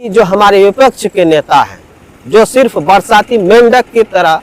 जो हमारे विपक्ष के नेता हैं, जो सिर्फ बरसाती मेंढक की तरह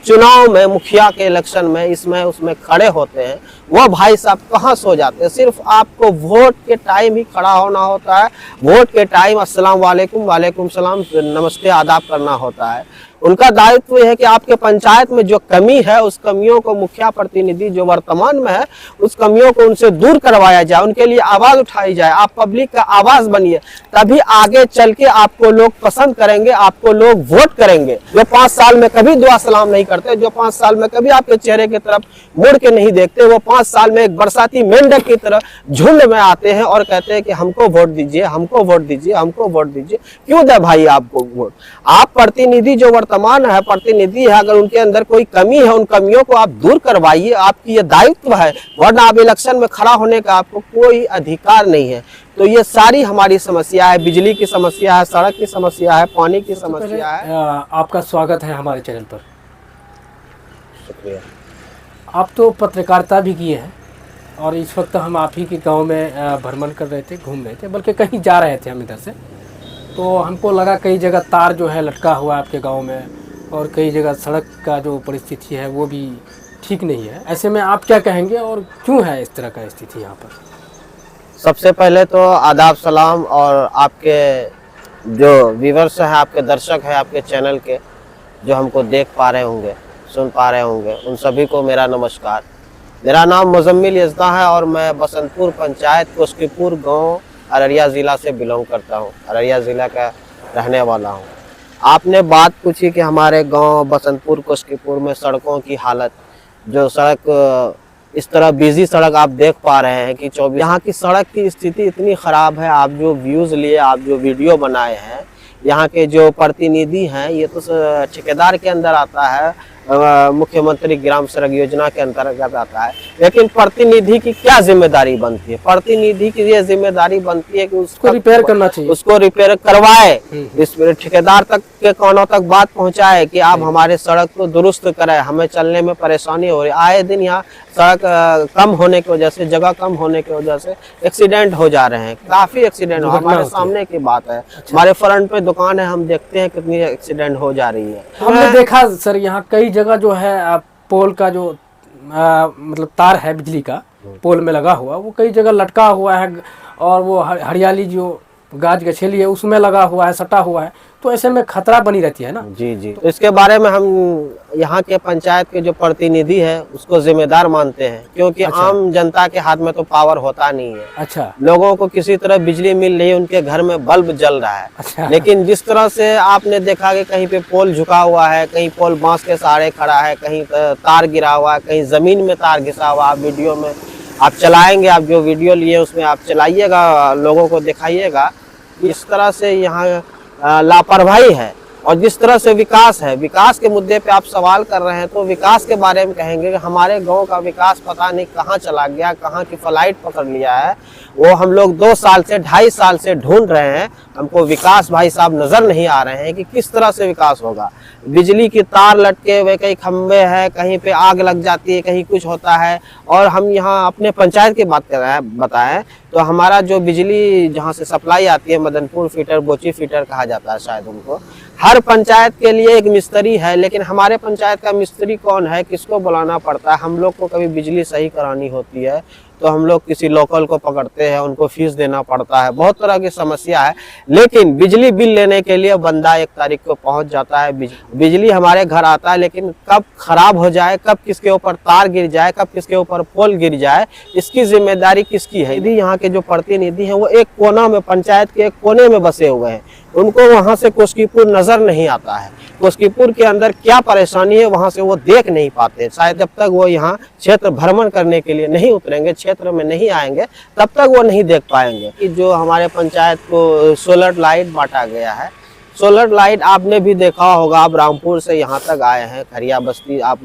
चुनाव में, मुखिया के इलेक्शन में, इसमें उसमें खड़े होते हैं, वो भाई साहब कहाँ सो जाते हैं। सिर्फ आपको वोट के टाइम ही खड़ा होना होता है, वोट के टाइम अस्सलाम वालेकुम, वालेकुम सलाम, नमस्ते, आदाब करना होता है। उनका दायित्व है कि आपके पंचायत में जो कमी है, उस कमियों को मुखिया प्रतिनिधि जो वर्तमान में है, उस कमियों को उनसे दूर करवाया जाए, उनके लिए आवाज उठाई जाए। आप पब्लिक का आवाज बनिए, तभी आगे चल के आपको लोग पसंद करेंगे, आपको लोग वोट करेंगे। जो 5 साल में कभी दुआ सलाम नहीं करते, जो 5 साल में कभी आपके चेहरे की तरफ मुड़ के नहीं देखते, वो 5 साल में एक बरसाती मेंढक की तरह झुंड में आते हैं और कहते हैं कि हमको वोट दीजिए, हमको वोट दीजिए, हमको वोट दीजिए। क्यों दे भाई आपको वोट? आप प्रतिनिधि जो वर्तमान है, प्रतिनिधि है, अगर उनके अंदर कोई कमी है, उन कमियों को आप दूर करवाइए, आपकी ये दायित्व है, वरना आप इलेक्शन में खड़ा होने का आपको कोई अधिकार नहीं है। तो ये सारी हमारी समस्या है, बिजली की समस्या है, सड़क की समस्या है, पानी की समस्या है। आपका स्वागत है हमारे चैनल पर। शुक्रिया। आप तो पत्रकारिता भी किए हैं और इस वक्त हम आप ही के गांव में भ्रमण कर रहे थे, घूम रहे थे, बल्कि कहीं जा रहे थे हम इधर से, तो हमको लगा कई जगह तार जो है लटका हुआ है आपके गांव में, और कई जगह सड़क का जो परिस्थिति है वो भी ठीक नहीं है। ऐसे में आप क्या कहेंगे और क्यों है इस तरह का स्थिति यहाँ पर? सबसे पहले तो आदाब सलाम, और आपके जो व्यूवर्स हैं, आपके दर्शक हैं, आपके चैनल के जो हमको देख पा रहे होंगे, सुन पा रहे होंगे, उन सभी को मेरा नमस्कार। मेरा नाम मुजम्मिल यज़दा है और मैं बसंतपुर पंचायत कोस्कीपुर गांव अररिया ज़िला से बिलोंग करता हूं, अररिया ज़िला का रहने वाला हूं। आपने बात पूछी कि हमारे गांव बसंतपुर कोस्कीपुर में सड़कों की हालत, जो सड़क इस तरह बिजी सड़क आप देख पा रहे हैं कि 24, यहाँ की सड़क की स्थिति इतनी ख़राब है। आप जो व्यूज़ लिए, आप जो वीडियो बनाए हैं, यहाँ के जो प्रतिनिधि हैं, ये तो ठेकेदार के अंदर आता है, मुख्यमंत्री ग्राम सड़क योजना के अंतर्गत आता है, लेकिन प्रतिनिधि की क्या जिम्मेदारी बनती है? प्रतिनिधि की ये जिम्मेदारी बनती है कि उसको रिपेयर करना चाहिए, उसको रिपेयर करवाए, इस ठेकेदार तक के कानों तक बात पहुंचाए कि आप हमारे सड़क को दुरुस्त करें, हमें चलने में परेशानी हो रही है। आए दिन यहाँ सड़क कम होने की वजह से, जगह कम होने की वजह से एक्सीडेंट हो जा रहे हैं, काफी एक्सीडेंट हमारे सामने की बात है। हमारे फ्रंट पे दुकान है, हम देखते हैं कितनी एक्सीडेंट हो जा रही है। हमने देखा सर यहाँ कई जगह जो है पोल का जो मतलब तार है बिजली का, पोल में लगा हुआ, वो कई जगह लटका हुआ है, और वो हरियाली जो गाछ गछेली है उसमें लगा हुआ है, सटा हुआ है, तो ऐसे में खतरा बनी रहती है ना। जी जी, तो इसके बारे में हम यहाँ के पंचायत के जो प्रतिनिधि है उसको जिम्मेदार मानते हैं, क्योंकि आम जनता के हाथ में तो पावर होता नहीं है। अच्छा, लोगों को किसी तरह बिजली मिल रही है, उनके घर में बल्ब जल रहा है। अच्छा। लेकिन जिस तरह से आपने देखा कि कहीं पे पोल झुका हुआ है, कहीं पोल बांस के सहारे खड़ा है, कहीं तार गिरा हुआ है, कहीं जमीन में तार घिसा हुआ। आप वीडियो में आप चलाएंगे, आप जो वीडियो लिए उसमें आप चलाइएगा, लोगों को दिखाइएगा। इस तरह से यहाँ लापरवाही है, और जिस तरह से विकास है, विकास के मुद्दे पे आप सवाल कर रहे हैं, तो विकास के बारे में कहेंगे कि हमारे गांव का विकास पता नहीं कहाँ चला गया, कहाँ की फ्लाइट पकड़ लिया है। वो हम लोग 2 साल से 2.5 साल से ढूंढ रहे हैं, हमको विकास भाई साहब नजर नहीं आ रहे हैं कि किस तरह से विकास होगा। बिजली की तार लटके हुए, कहीं खंबे हैं, कहीं पे आग लग जाती है, कहीं कुछ होता है। और हम यहाँ अपने पंचायत की बात कर रहे हैं, बताएं तो हमारा जो बिजली जहाँ से सप्लाई आती है, मदनपुर फीटर, बोची फीटर कहा जाता है शायद उनको, हर पंचायत के लिए एक मिस्त्री है, लेकिन हमारे पंचायत का मिस्त्री कौन है, किसको बुलाना पड़ता है? हम लोग को कभी बिजली सही करानी होती है तो हम लोग किसी लोकल को पकड़ते हैं, उनको फीस देना पड़ता है, बहुत तरह की समस्या है। लेकिन बिजली बिल लेने के लिए बंदा 1 तारीख को पहुंच जाता है, बिजली हमारे घर आता है, लेकिन कब खराब हो जाए, कब किसके ऊपर तार गिर जाए, कब किसके ऊपर पोल गिर जाए, इसकी जिम्मेदारी किसकी है? यदि यहाँ के जो प्रतिनिधि हैं वो एक कोना में, पंचायत के एक कोने में बसे हुए हैं, उनको वहां से कोस्कीपुर नजर नहीं आता है। कोस्कीपुर के अंदर क्या परेशानी है वहां से वो देख नहीं पाते। शायद जब तक वो यहाँ क्षेत्र भ्रमण करने के लिए नहीं उतरेंगे, क्षेत्र में नहीं आएंगे, तब तक वो नहीं देख पाएंगे कि जो हमारे पंचायत को सोलर लाइट बांटा गया है। सोलर लाइट आपने भी देखा होगा, आप रामपुर से यहाँ तक आए हैं, खरिया बस्ती, आप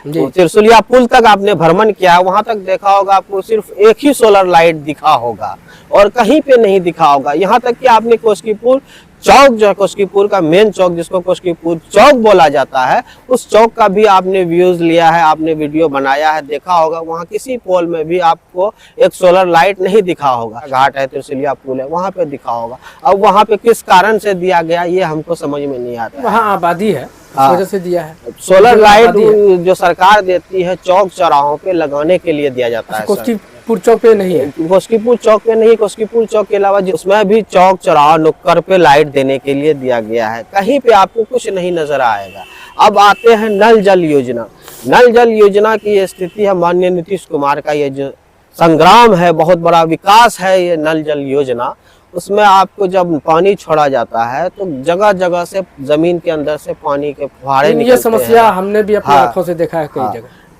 त्रिशुलिया पुल तक आपने भ्रमण किया, वहां तक देखा होगा, आपको सिर्फ एक ही सोलर लाइट दिखा होगा और कहीं पे नहीं दिखा होगा। यहाँ तक कि आपने कोस्कीपुर चौक जो है कोस्कीपुर का मेन चौक, जिसको कोस्कीपुर चौक बोला जाता है, उस चौक का भी आपने व्यूज लिया है, आपने वीडियो बनाया है, देखा होगा। वहाँ किसी पोल में भी आपको एक सोलर लाइट नहीं दिखा होगा। घाट है, त्रिशूलिया पुल है, वहाँ पे दिखा होगा। अब वहाँ पे किस कारण से दिया गया ये हमको समझ में नहीं आता। वहाँ आबादी है, इस हाँ। वजह से दिया है। सोलर लाइट जो सरकार देती है चौक चौराहों पे लगाने के लिए दिया जाता है। कोस्कीपुर चौक पे नहीं है? कोस्कीपुर चौक पे नहीं, कोस्कीपुर चौक के अलावा उसमें भी चौक चौराहा नुक्कड़ पे लाइट देने के लिए दिया गया है। कहीं पे आपको कुछ नहीं नजर आएगा। अब आते हैं नल जल योजना। नल जल योजना की ये स्थिति है, माननीय नीतीश कुमार का ये जो संग्राम है, बहुत बड़ा विकास है ये नल जल योजना। उसमें आपको जब पानी छोड़ा जाता है तो जगह जगह से जमीन के अंदर से पानी के फुहारे निकलते हैं। ये समस्या हमने भी अपनी आंखों से देखा है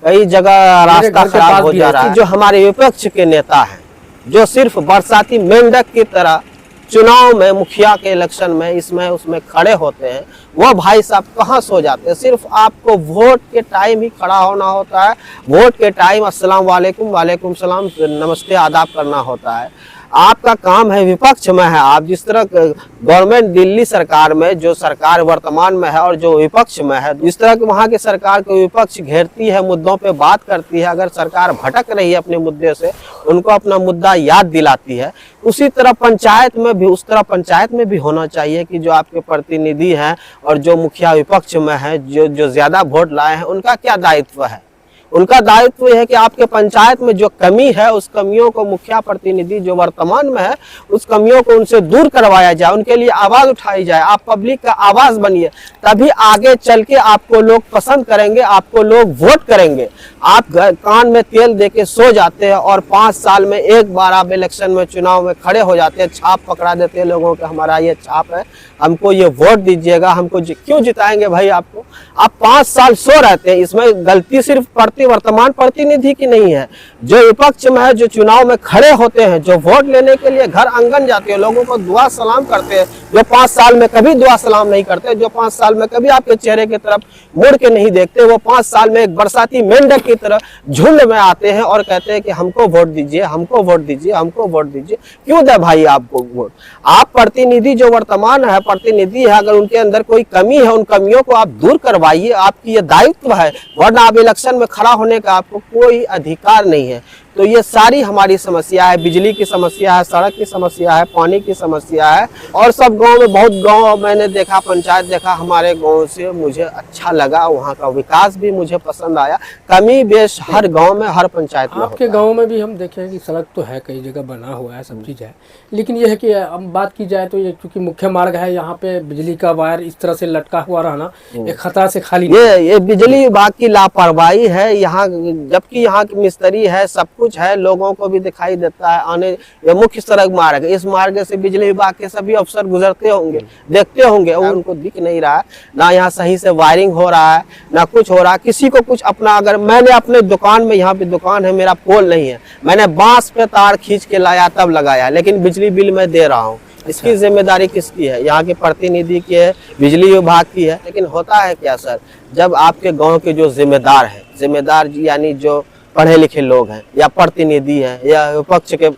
कई जगह रास्ता खराब हो जा रहा है। जो हमारे विपक्ष के नेता हैं, जो सिर्फ बरसाती मेंढक की तरह चुनाव में, मुखिया के इलेक्शन में, इसमें उसमें खड़े होते हैं, वो भाई साहब कहाँ सो जाते हैं। सिर्फ आपको वोट के टाइम ही खड़ा होना होता है। वोट के टाइम अस्सलाम वालेकुम, वालेकुम सलाम, नमस्ते, आदाब करना होता है। आपका काम है विपक्ष में है। आप जिस तरह गवर्नमेंट दिल्ली सरकार में, जो सरकार वर्तमान में है और जो विपक्ष में है, जिस तरह की वहाँ की सरकार को विपक्ष घेरती है, मुद्दों पे बात करती है, अगर सरकार भटक रही है अपने मुद्दे से, उनको अपना मुद्दा याद दिलाती है, उसी तरह पंचायत में भी, उस तरह पंचायत में भी होना चाहिए कि जो आपके प्रतिनिधि हैं और जो मुखिया विपक्ष में है, जो ज्यादा वोट लाए हैं, उनका क्या दायित्व है। उनका दायित्व यह है कि आपके पंचायत में जो कमी है, उस कमियों को मुखिया प्रतिनिधि जो वर्तमान में है, उस कमियों को उनसे दूर करवाया जाए, उनके लिए आवाज उठाई जाए। आप पब्लिक का आवाज बनिए, तभी आगे चल के आपको लोग पसंद करेंगे, आपको लोग वोट करेंगे। आप कान में तेल देके सो जाते हैं और 5 साल में एक बार आप इलेक्शन में, चुनाव में खड़े हो जाते हैं, छाप पकड़ा देते हैं लोगों के, हमारा ये छाप है, हमको ये वोट दीजिएगा, हमको क्यों जिताएंगे भाई आपको। आप 5 साल सो रहते हैं। इसमें गलती सिर्फ वर्तमान प्रतिनिधि की नहीं है, जो विपक्ष में है, जो चुनाव में खड़े होते हैं, जो वोट लेने के लिए घर आंगन जाते हैं, लोगों को दुआ सलाम करते हैं, जो 5 साल में कभी दुआ सलाम नहीं करते, जो 5 साल में कभी आपके चेहरे की तरफ मुड़ के नहीं देखते, वो 5 साल में एक बरसाती मेंढक की तरह झुंड में आते हैं और कहते हैं कि हमको वोट दीजिए, हमको वोट दीजिए, हमको वोट दीजिए। क्यों दे भाई आपको वोट। आप प्रतिनिधि जो वर्तमान है, प्रतिनिधि है, अगर उनके अंदर कोई कमी है, उन कमियों को आप दूर करवाइए, आपकी ये दायित्व है, वरना आप इलेक्शन में खड़ा होने का आपको कोई अधिकार नहीं है। तो ये सारी हमारी समस्या है, बिजली की समस्या है, सड़क की समस्या है, पानी की समस्या है। और सब गांव में, बहुत गांव मैंने देखा, पंचायत देखा, हमारे गांव से मुझे अच्छा लगा, वहाँ का विकास भी मुझे पसंद आया। कमी बेश हर गांव में, हर पंचायत में। आपके गांव में भी हम देखें कि सड़क तो है, कई जगह बना हुआ है, सब चीज़ है, लेकिन यह है कि अब बात की जाए तो ये चूंकि मुख्य मार्ग है, यहाँ पे बिजली का वायर इस तरह से लटका हुआ रहना एक खतरा से खाली ये बिजली विभाग की लापरवाही है यहाँ। जबकि यहाँ की मिस्त्री है, सब कुछ है, लोगों को भी दिखाई देता है आने। ये मुख्य सड़क मार्ग है, इस मार्ग से बिजली विभाग के सभी अफसर गुजरते होंगे, देखते होंगे, उनको दिख नहीं रहा है। ना यहाँ सही से वायरिंग हो रहा है, ना कुछ हो रहा है। किसी को कुछ अपना, अगर मैंने अपने दुकान में, यहाँ पे दुकान है, मेरा पोल नहीं है, मैंने बांस पे तार खींच के लाया तब लगाया, लेकिन बिजली बिल मैं दे रहा हूँ। इसकी जिम्मेदारी किसकी है? यहाँ के प्रतिनिधि की है, बिजली विभाग की है। लेकिन होता है क्या सर, जब आपके गांव के जो जिम्मेदार है, जिम्मेदार यानी जो पढ़े लिखे लोग हैं, या प्रतिनिधि हैं, या विपक्ष के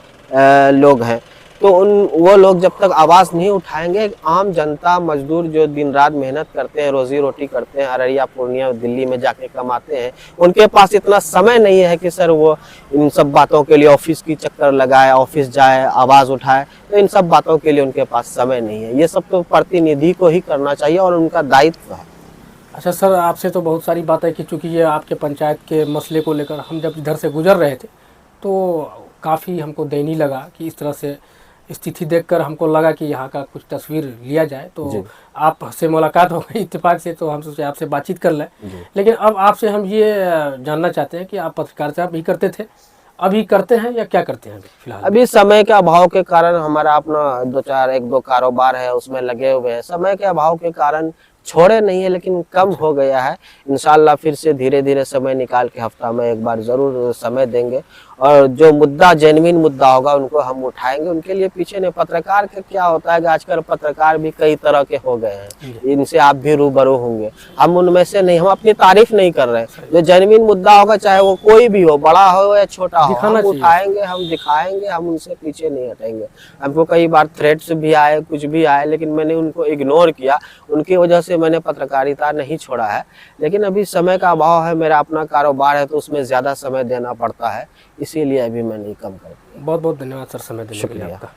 लोग हैं, तो वो लोग जब तक आवाज़ नहीं उठाएंगे, आम जनता, मजदूर जो दिन रात मेहनत करते हैं, रोजी रोटी करते हैं, अररिया, पूर्णिया, दिल्ली में जाके कमाते हैं, उनके पास इतना समय नहीं है कि सर वो इन सब बातों के लिए ऑफिस की चक्कर लगाए, ऑफिस जाए, आवाज़ उठाए। तो इन सब बातों के लिए उनके पास समय नहीं है। ये सब तो प्रतिनिधि को ही करना चाहिए और उनका दायित्व है। अच्छा सर, आपसे तो बहुत सारी बातें की, चूँकि ये आपके पंचायत के मसले को लेकर हम जब इधर से गुजर रहे थे तो काफ़ी हमको दयनीय लगा कि इस तरह से स्थिति देखकर हमको लगा कि यहाँ का कुछ तस्वीर लिया जाए। तो आपसे मुलाकात हो गई इत्तेफाक से, तो हम सोचे आपसे बातचीत कर लें। लेकिन अब आपसे हम ये जानना चाहते हैं कि आप पत्रकारिता भी करते थे, अभी करते हैं या क्या करते हैं फिलहाल? अभी समय के अभाव के कारण हमारा अपना 1-2 कारोबार है, उसमें लगे हुए हैं। समय के अभाव के कारण छोड़े नहीं है, लेकिन कम हो गया है। इंशाल्लाह फिर से धीरे धीरे समय निकाल के हफ्ता में एक बार जरूर समय देंगे, और जो मुद्दा जेन्युइन मुद्दा होगा उनको हम उठाएंगे। उनके लिए पीछे नहीं, पत्रकार का क्या होता है कि आजकल पत्रकार भी कई तरह के हो गए हैं, इनसे आप भी रूबरू होंगे। हम उनमें से नहीं, हम अपनी तारीफ नहीं कर रहे हैं। जो जेन्युइन मुद्दा होगा, चाहे वो कोई भी हो, बड़ा हो या छोटा हो, हम उठाएंगे, हम दिखाएंगे, हम उनसे पीछे नहीं हटेंगे। हमको कई बार थ्रेट्स भी आए, कुछ भी आए, लेकिन मैंने उनको इग्नोर किया। उनकी वजह से मैंने पत्रकारिता नहीं छोड़ा है। लेकिन अभी समय का अभाव है, मेरा अपना कारोबार है, तो उसमें ज़्यादा समय देना पड़ता है, इसीलिए अभी मैं नहीं कम कर दिया। बहुत बहुत धन्यवाद सर समय देने के लिए आपका।